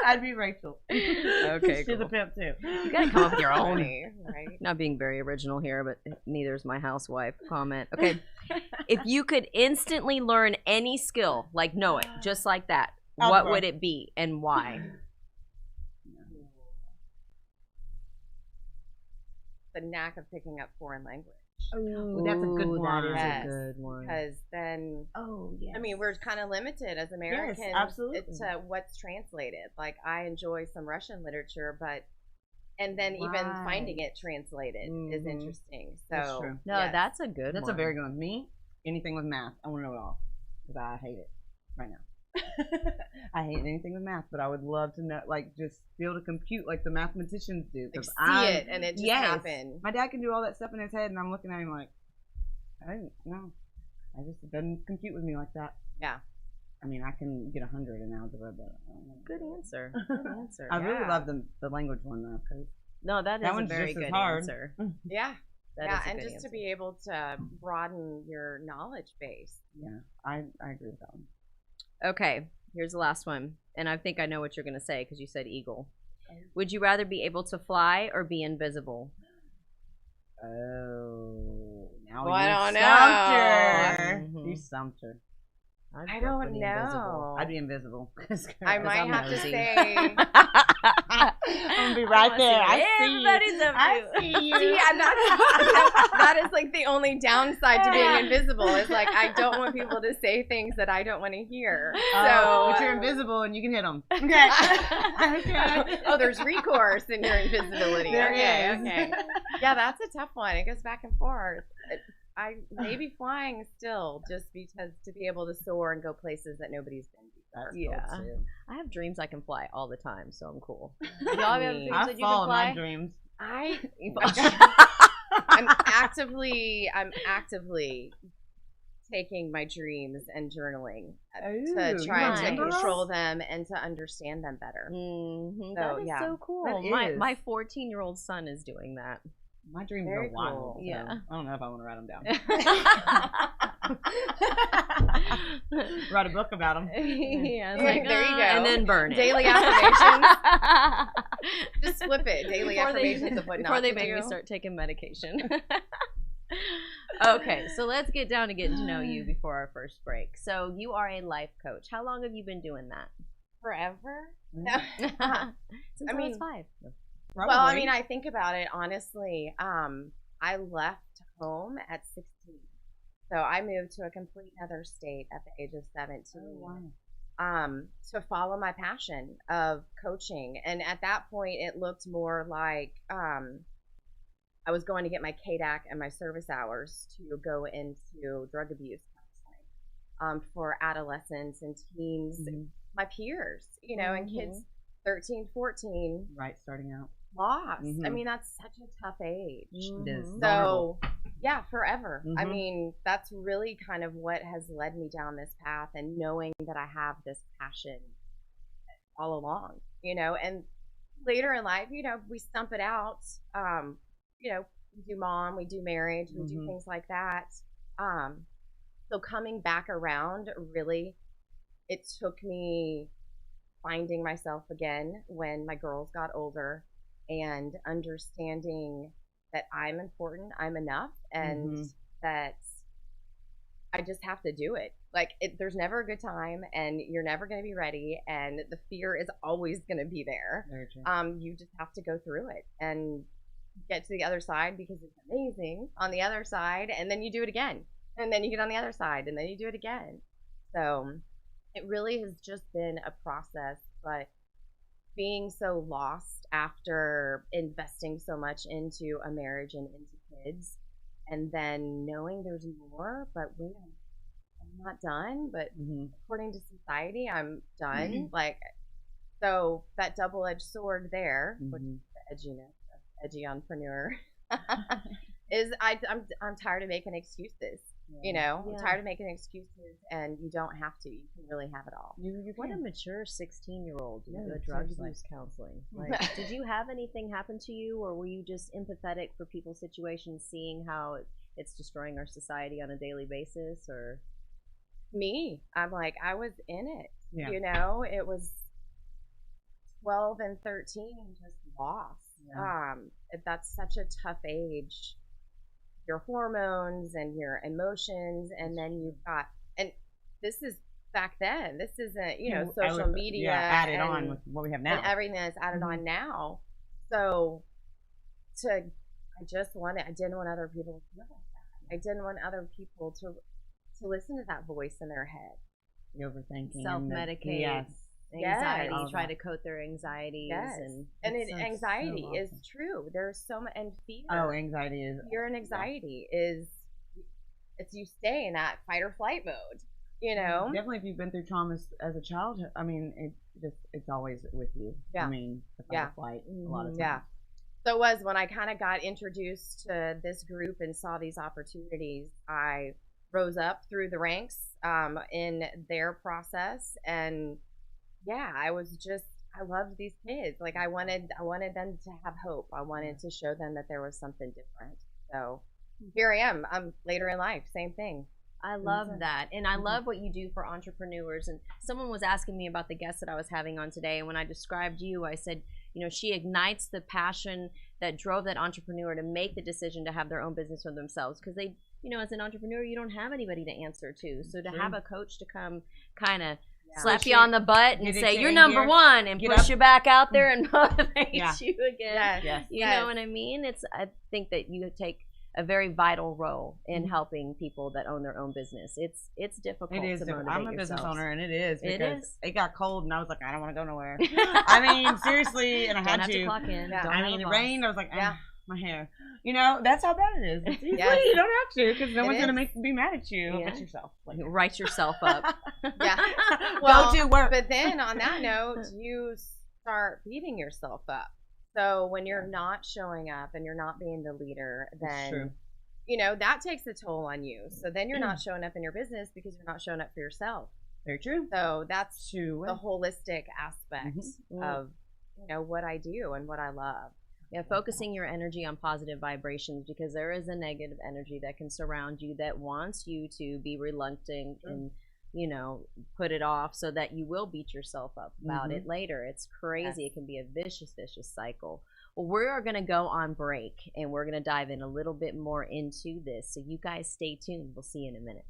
I'd be Rachel. Okay, She's cool. a pimp too. You gotta come up with your own. Right? Not being very original here, but neither is my housewife comment. Okay. If you could instantly learn any skill, like know it, just like that, what Okay. would it be and why? The knack of picking up foreign language. Ooh, that's a good one. That is Yes. a good one. Because then, Oh, yes. I mean, we're kind of limited as Americans absolutely. to what's translated. Like, I enjoy some Russian literature, and then even Right. finding it translated is Mhm. interesting. So, That's true. No, yes. that's a good That's one. a very good one. Me, anything with math, I want to know it all. Because I hate it right now. I hate anything with math, but I would love to know, like, just be able to compute like the mathematicians do. like, 'cause see it and it just happen. My dad can do all that stuff in his head, and I'm looking at him like, I don't know. It doesn't compute with me like that. Yeah. I mean, I can get 100 in algebra, but I don't know. Good answer. Good answer. I really Yeah. love the language one though, because No, that is a one's very just as good hard. answer. Yeah. That Yeah, is a and good just answer. to be able to broaden your knowledge base. yeah, I agree with that one. Okay, here's the last one. And I think I know what you're going to say because you said eagle. Would you rather be able to fly or be invisible? Oh, now Well, I you don't stumped know. her. Mhm. You stumped her. I don't know. I'd be invisible. I might I'm have to nosy. say. I'm gonna be right there. I see you. Everybody's up I to see you. See, I'm not, that is like the only downside to being invisible. Is like I don't want people to say things that I don't want to hear. So, but you're invisible and you can hit them. Okay. Okay. Oh, there's recourse in your invisibility. There Okay, is. okay. Yeah, that's a tough one. It goes back and forth. I maybe flying still, just because to be able to soar and go places that nobody's been before. Yeah. I have dreams I can fly all the time, so I'm cool. Y'all have dreams I that you follow can my fly? dreams. I'm actively taking my dreams and journaling to try to nice. control them and to understand them better. Mm-hmm. So, That is yeah. so cool. That is. My 14-year-old son is doing that. My dreams Very are wild. cool. So Yeah. I don't know if I want to write them down. Write a book about them. Yeah, it's There like, you go. And then burn it. Daily affirmations. Just flip it. Daily Before affirmations of what before not they to make me do. start taking medication. Okay, so let's get down to getting to know you before our first break. So you are a life coach. How long have you been doing that? Forever. Since I I was mean, 5. Well, I mean, I think about it honestly. I left home at 16, so I moved to a complete other state at the age of 17. To follow my passion of coaching, and at that point, it looked more like I was going to get my KDAC and my service hours to go into drug abuse counseling for adolescents and teens, my peers, you know, and kids 13, 14. Right, starting out. Lost. I Mhm. mean, that's such a tough age. It is. So, yeah, forever. I Mhm. mean, that's really kind of what has led me down this path, and knowing that I have this passion all along, you know, and later in life, you know, we stump it out. you know, we do mom, we do marriage, we do things like that. So coming back around, really, it took me finding myself again when my girls got older and understanding that I'm important, I'm enough, and that I just have to do it. Like, there's never a good time, and you're never going to be ready, and the fear is always going to be there. Very true. You just have to go through it and get to the other side, because it's amazing on the other side, and then you do it again, and then you get on the other side, and then you do it again. So it really has just been a process, but being so lost after investing so much into a marriage and into kids, and then knowing there's more, but wait, I'm not done, but according to society, I'm done. Like, so that double-edged sword there, which is the edginess of edgy entrepreneur, is I'm tired of making excuses. You know, I'm tired of making excuses, and you don't have to. You can really have it all. What a mature 16-year-old with a drug abuse counseling. Like, did you have anything happen to you, or were you just empathetic for people's situations, seeing how it's destroying our society on a daily basis? Or me, I'm like, I was in it. You know, it was 12 and 13, just lost. That's such a tough age. Your hormones and your emotions, and then you've got, and this is back then. This isn't, you know, social media added on with what we have now, and everything that's added on now. So, I didn't want other people to feel like that. I didn't want other people to listen to that voice in their head. The overthinking, self-medicate. Anxiety, try to coat their anxieties, and anxiety is true. There's so much, and fear. Anxiety is fear and anxiety is it's you stay in that fight or flight mode. You know, definitely if you've been through traumas as a child. I mean, it's always with you. I mean, the fight or flight a lot of times. So it was when I kind of got introduced to this group and saw these opportunities. I rose up through the ranks in their process, and I loved these kids. Like, I wanted them to have hope. I wanted to show them that there was something different. So here I am. I'm later in life, same thing. I love that. And I love what you do for entrepreneurs. And someone was asking me about the guest that I was having on today. And when I described you, I said, you know, she ignites the passion that drove that entrepreneur to make the decision to have their own business for themselves. Because they, you know, as an entrepreneur, you don't have anybody to answer to. So to have a coach to come kind of slap you on the butt and say you're number one, and push you back out there and motivate you again. You know what I mean? I think that you take a very vital role in helping people that own their own business. It's difficult. It is. I'm a business owner, and it is because it got cold, and I was like, I don't want to go nowhere. I I mean, seriously, and I had have to clock in. I mean, it rained. I was like, my hair. You know, that's how bad it is. It's easy. You don't have to, because no one's gonna be mad at you but yourself. Like, write yourself up. Well, go to work. But then on that note, you start beating yourself up. So when you're not showing up and you're not being the leader, then you know that takes a toll on you. So then you're not showing up in your business because you're not showing up for yourself. Very true. So that's the holistic aspect of, you know, what I do and what I love. Yeah, focusing your energy on positive vibrations, because there is a negative energy that can surround you that wants you to be reluctant and, you know, put it off so that you will beat yourself up about it later. It's crazy. It can be a vicious, vicious cycle. Well, we are going to go on break, and we're going to dive in a little bit more into this. So you guys stay tuned. We'll see you in a minute.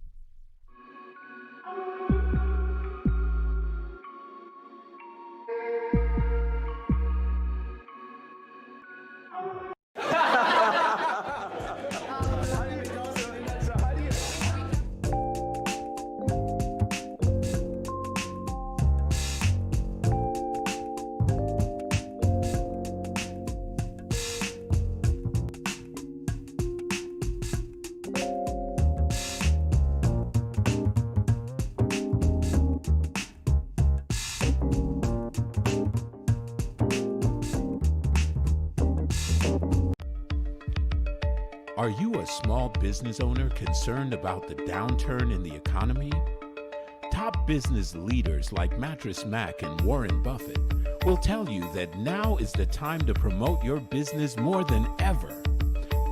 Are you a small business owner concerned about the downturn in the economy? Top business leaders like Mattress Mac and Warren Buffett will tell you that now is the time to promote your business more than ever.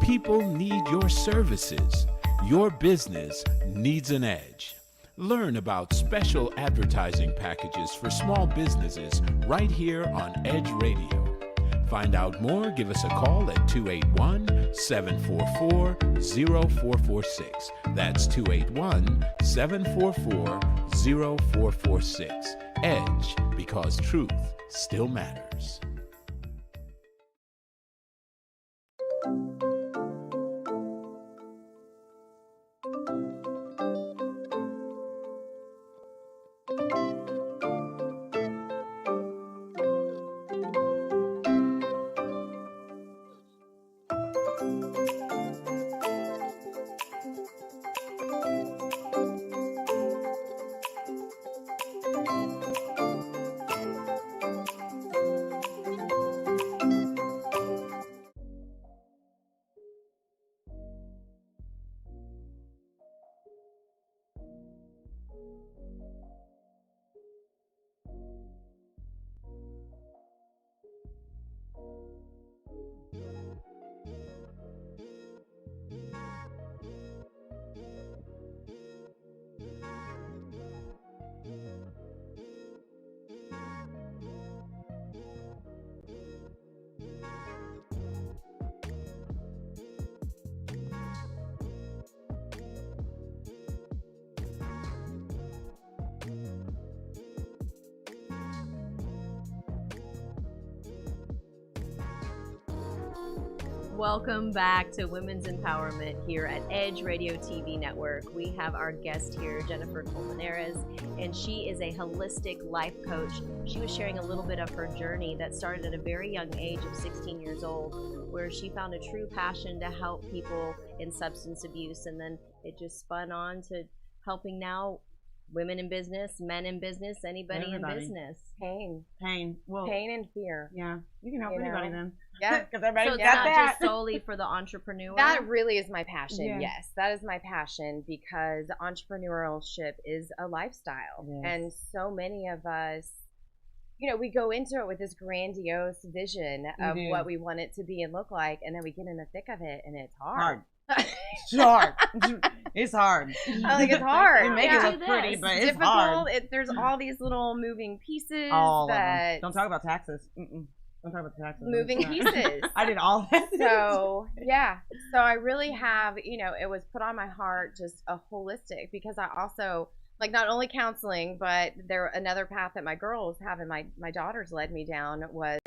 People need your services. Your business needs an edge. Learn about special advertising packages for small businesses right here on Edge Radio. Find out more, give us a call at 281-744-0446. That's 281-744-0446. Edge, because truth still matters. Welcome back to Women's Empowerment here at Edge Radio TV Network. We have our guest here, Jennifer Colmenares, and she is a holistic life coach. She was sharing a little bit of her journey that started at a very young age of 16 years old, where she found a true passion to help people in substance abuse, and then it just spun on to helping now women in business, men in business, anybody in business. Pain. Well, pain and fear. Yeah, you can help anybody then. Yeah, because everybody so got it's not that. just solely for the entrepreneur. That really is my passion. Yeah. Yes, that is my passion, because entrepreneurship is a lifestyle, Yes. and so many of us, you know, we go into it with this grandiose vision of what we want it to be and look like, and then we get in the thick of it, and it's hard. It's hard. It's hard. I think it's hard. You make Yeah. it look pretty, but it's difficult. hard. There's all these little moving pieces. All that of them. Don't talk about taxes. Don't talk about taxes. moving pieces. I did all that. So yeah, so I really have, you know, it was put on my heart just a holistic, because I also like not only counseling, but another path that my girls have and my daughters led me down was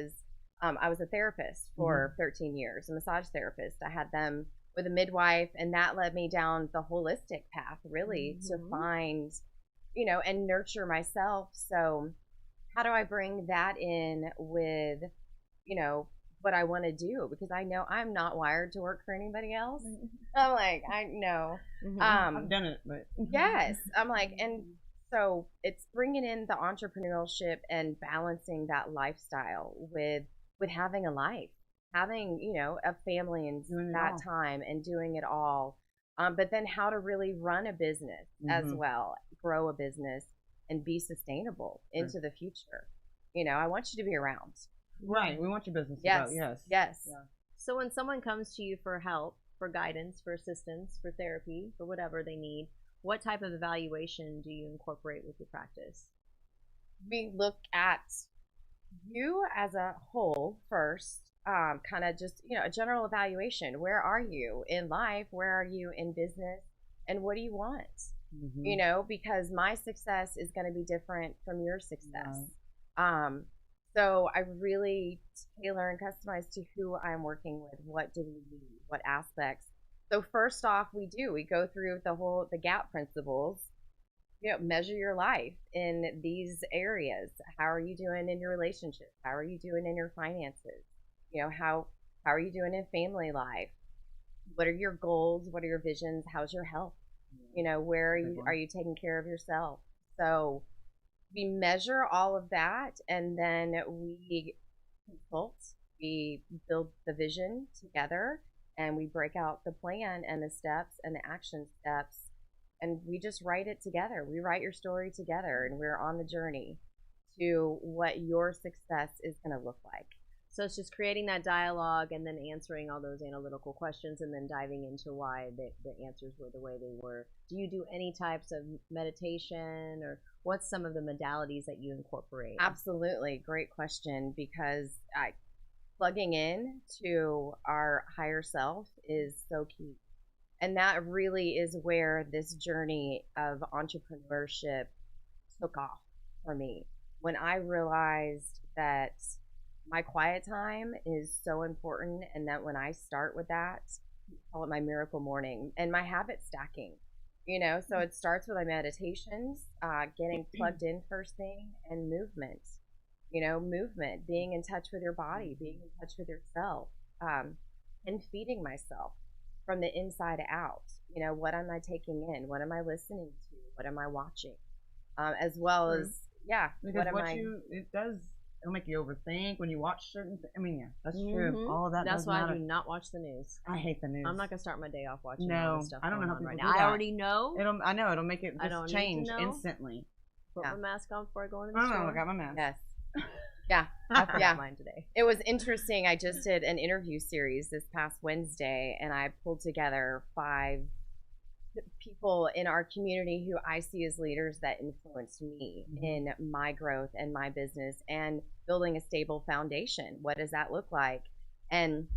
I was a therapist for 13 years, a massage therapist. I had them with a midwife, and that led me down the holistic path, really, to find, you know, and nurture myself. So how do I bring that in with, you know, what I want to do? Because I know I'm not wired to work for anybody else. I'm like, I know. I've done it, but Yes. I'm like, and so it's bringing in the entrepreneurship and balancing that lifestyle with having a life, having, you know, a family and that time and doing it all. But then how to really run a business as well, grow a business and be sustainable into the future. You know, I want you to be around. Right. We want your business to Yes. go. Yes. Yes. Yeah. So when someone comes to you for help, for guidance, for assistance, for therapy, for whatever they need, what type of evaluation do you incorporate with your practice? We look at you as a whole first, kind of just, you know, a general evaluation. Where are you in life? Where are you in business? And what do you want? You know, because my success is going to be different from your success. So I really tailor and customize to who I'm working with. What do we need? What aspects? So first off, we go through the GAP principles. You know, measure your life in these areas. How are you doing in your relationships? How are you doing in your finances? You know, how are you doing in family life? What are your goals? What are your visions? How's your health? You know, where are you taking care of yourself? So we measure all of that, and then we consult, we build the vision together, and we break out the plan and the steps and the action steps, and we just write it together. We write your story together, and we're on the journey to what your success is going to look like. So it's just creating that dialogue and then answering all those analytical questions and then diving into why the answers were the way they were. Do you do any types of meditation, or what's some of the modalities that you incorporate? Absolutely. Great question, because plugging in to our higher self is so key. And that really is where this journey of entrepreneurship took off for me. When I realized that my quiet time is so important, and that when I start with that, I call it my miracle morning, and my habit stacking, so it starts with my meditations, getting plugged in first thing, and movement, being in touch with your body, being in touch with yourself, and feeding myself from the inside out. What am I taking in? What am I listening to? What am I watching? As well as, because it'll make you overthink when you watch certain things. I mean, yeah, that's true. All of that. That's why I do not watch the news. I hate the news. I'm not gonna start my day off watching all this stuff. I don't know how people right do now. that. I already know. I know it'll make it I don't just change need to know. instantly. Put my mask on before I go into the I store. I got my mask. Yes. Yeah. I forgot mine today. It was interesting. I just did an interview series this past Wednesday, and I pulled together 5 people in our community who I see as leaders that influenced me in my growth and my business and building a stable foundation. What does that look like? And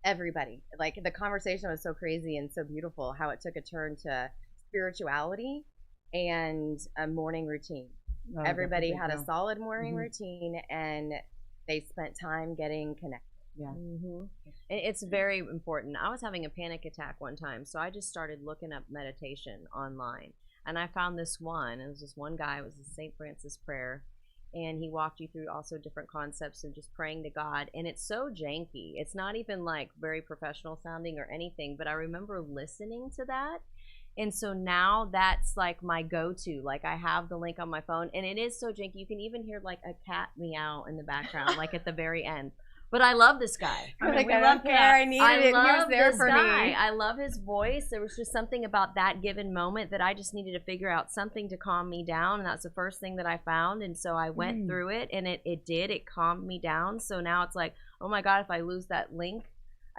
everybody, like, the conversation was so crazy and so beautiful, how it took a turn to spirituality and a morning routine. Everybody had a solid morning routine, and they spent time getting connected. Yeah. It's very important. I was having a panic attack one time, so I just started looking up meditation online, and I found this one. It was this one guy. It was the St. Francis prayer, and he walked you through also different concepts of just praying to God. And it's so janky. It's not even like very professional sounding or anything, but I remember listening to that. And so now that's like my go-to. Like, I have the link on my phone, and it is so janky. You can even hear like a cat meow in the background, like at the very end. But I love this guy. I love cats. I needed it. He was there for me. I love his voice. There was just something about that given moment that I just needed to figure out something to calm me down, and that's the first thing that I found. And so I went through it, and it calmed me down. So now it's like, oh my God, if I lose that link,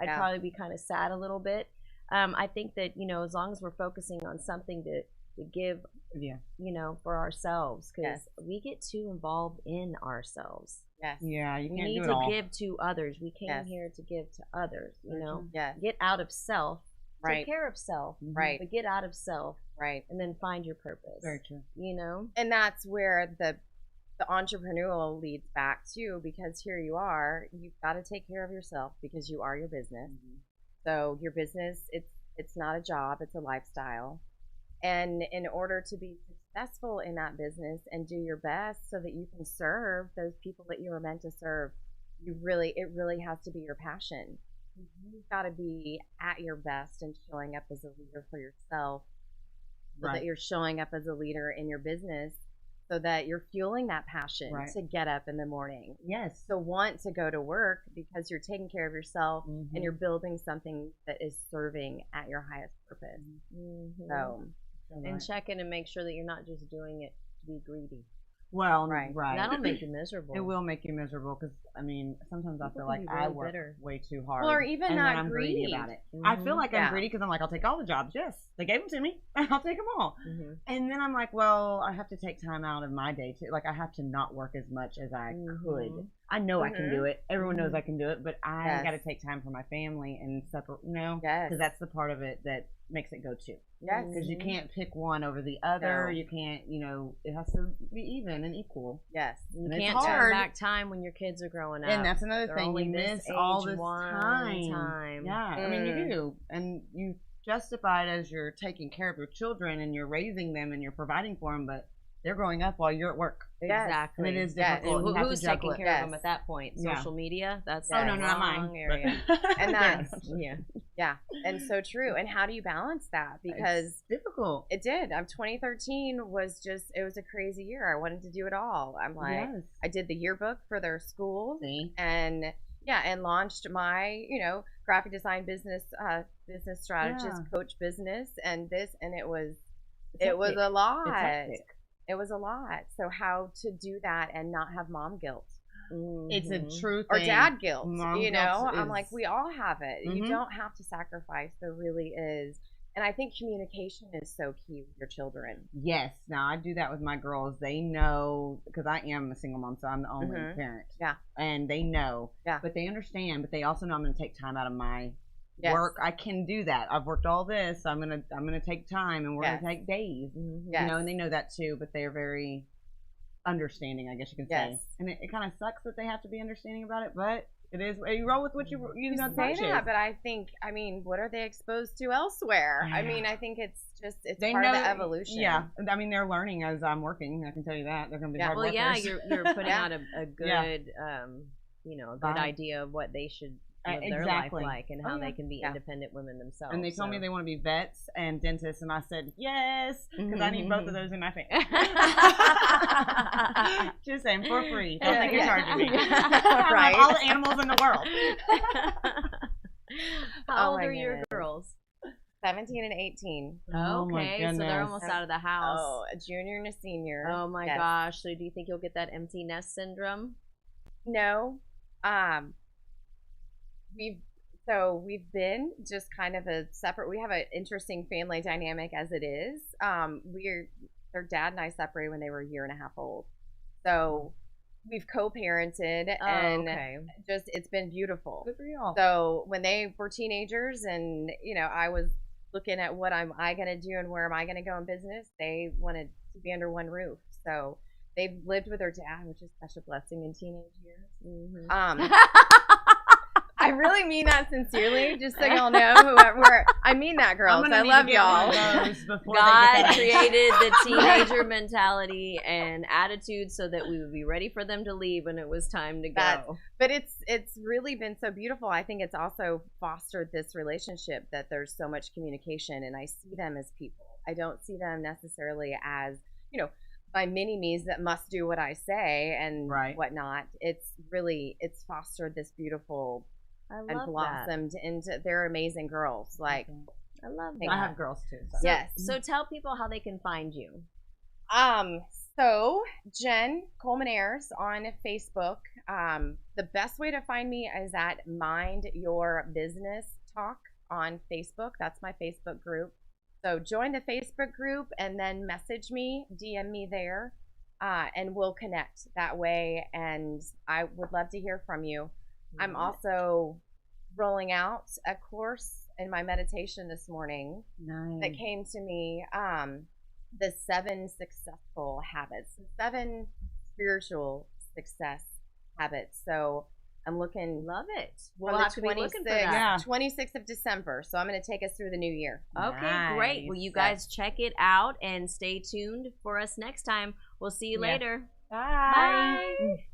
I'd probably be kind of sad a little bit. I think that, as long as we're focusing on something to give, for ourselves, because we get too involved in ourselves. Yes. Yeah, you we can't need do it to all. give to others. We came here to give to others, Yes. Get out of self, Right. take care of self, Right. but get out of self, Right. and then find your purpose. Very true. And that's where the entrepreneurial leads back to, because here you are, you've got to take care of yourself because you are your business. So your business, it's not a job, it's a lifestyle. And in order to be successful in that business and do your best so that you can serve those people that you were meant to serve, it really has to be your passion. You've got to be at your best and showing up as a leader for yourself, so that you're showing up as a leader in your business, so that you're fueling that passion to get up in the morning. Yes. To want to go to work because you're taking care of yourself and you're building something that is serving at your highest purpose. So, and check in and make sure that you're not just doing it to be greedy. Well, That'll make you miserable. It will make you miserable, because sometimes I feel like I work way too hard. Well, or even and not then I'm greedy about it. I feel like I'm greedy because I'm like, I'll take all the jobs. Yes, they gave them to me. I'll take them all. And then I'm like, well, I have to take time out of my day too. Like, I have to not work as much as I could. I know I can do it. Everyone knows I can do it, but I got to take time for my family and separate, because that's the part of it that makes it go too. Yes. Because you can't pick one over the other. No. You can't, it has to be even and equal. Yes. You can't turn back time when your kids are growing up. And that's another thing. You miss all this time. Yeah. I mean, you do. And you justify it as you're taking care of your children and you're raising them and you're providing for them, but they're growing up while you're at work. Exactly. And it is difficult. And who's taking care of them at that point? Social media? That's no, not mine. Area. And that's and so true. And how do you balance that? Because it's difficult. It did. 2013 was it was a crazy year. I wanted to do it all. I'm like, I did the yearbook for their school and launched my, graphic design business strategist coach business and it was a lot. It was a lot. So how to do that and not have mom guilt? It's a true thing. Or dad guilt, Mom you guilt know? is- I'm like, we all have it. You Mhm. don't have to sacrifice. There really is. And I think communication is so key with your children. Yes. Now I do that with my girls. They know because I am a single mom, so I'm the only parent. Yeah. And they know. Yeah. But they understand. But they also know I'm going to take time out of my Yes. work. I can do that. I've worked all this. So I'm gonna take time, and we're Yes. gonna take days. Yes. You know, and they know that too. But they're very understanding, I guess you can say. Yes. And it kind of sucks that they have to be understanding about it, but it is. You roll with what you know. say that, but I think, I mean, what are they exposed to elsewhere? I mean, I think it's just, it's They part know of the evolution. Yeah, I mean, they're learning as I'm working. I can tell you that they're going to be hard Well, workers. yeah, you're putting Yeah. out a good, you know, a good Vibe. idea of what they should live their life Exactly. like and Oh, how yeah. they can be Yeah. independent women themselves. And they told me so. they want to be vets and dentists, and I said yes because I need both of those in my family. Just saying, for free. Don't think you're charging me. I Right. love all the animals in the world. How Oh old my are your goodness. girls? 17 and 18. Oh my Okay, so they're goodness. almost out of the house. Oh, a junior and a senior. Oh my Yes. gosh! So do you think you'll get that empty nest syndrome? No. We've been just kind of a separate. We have an interesting family dynamic as it is. Their dad and I separated when they were a year and a half old, so we've co-parented and okay. just it's been beautiful. Good for y'all. So when they were teenagers, and you know, I was looking at what am I going to do and where am I going to go in business, they wanted to be under one roof. So they've lived with their dad, which is such a blessing in teenage years. I really mean that sincerely, just so y'all know. I mean that, girls. I love y'all. God created the teenager mentality and attitude so that we would be ready for them to leave when it was time to go. But it's really been so beautiful. I think it's also fostered this relationship that there's so much communication, and I see them as people. I don't see them necessarily as, you know, my mini-me's that must do what I say and whatnot. It's fostered this beautiful and blossomed into, they're amazing girls. Like, I love that. I have girls too. So. Yes. So tell people how they can find you. So Jen Coleman Ayers on Facebook. The best way to find me is at Mind Your Business Talk on Facebook. That's my Facebook group. So join the Facebook group and then message me, DM me there, and we'll connect that way. And I would love to hear from you. I'm also rolling out a course in my meditation this morning that came to me, the 7 successful habits, 7 spiritual success habits. So I'm looking. Love it. We'll have to be looking for that. 26th of December. So I'm going to take us through the new year. Okay, great. Well, you guys check it out and stay tuned for us next time. We'll see you later. Bye. Bye.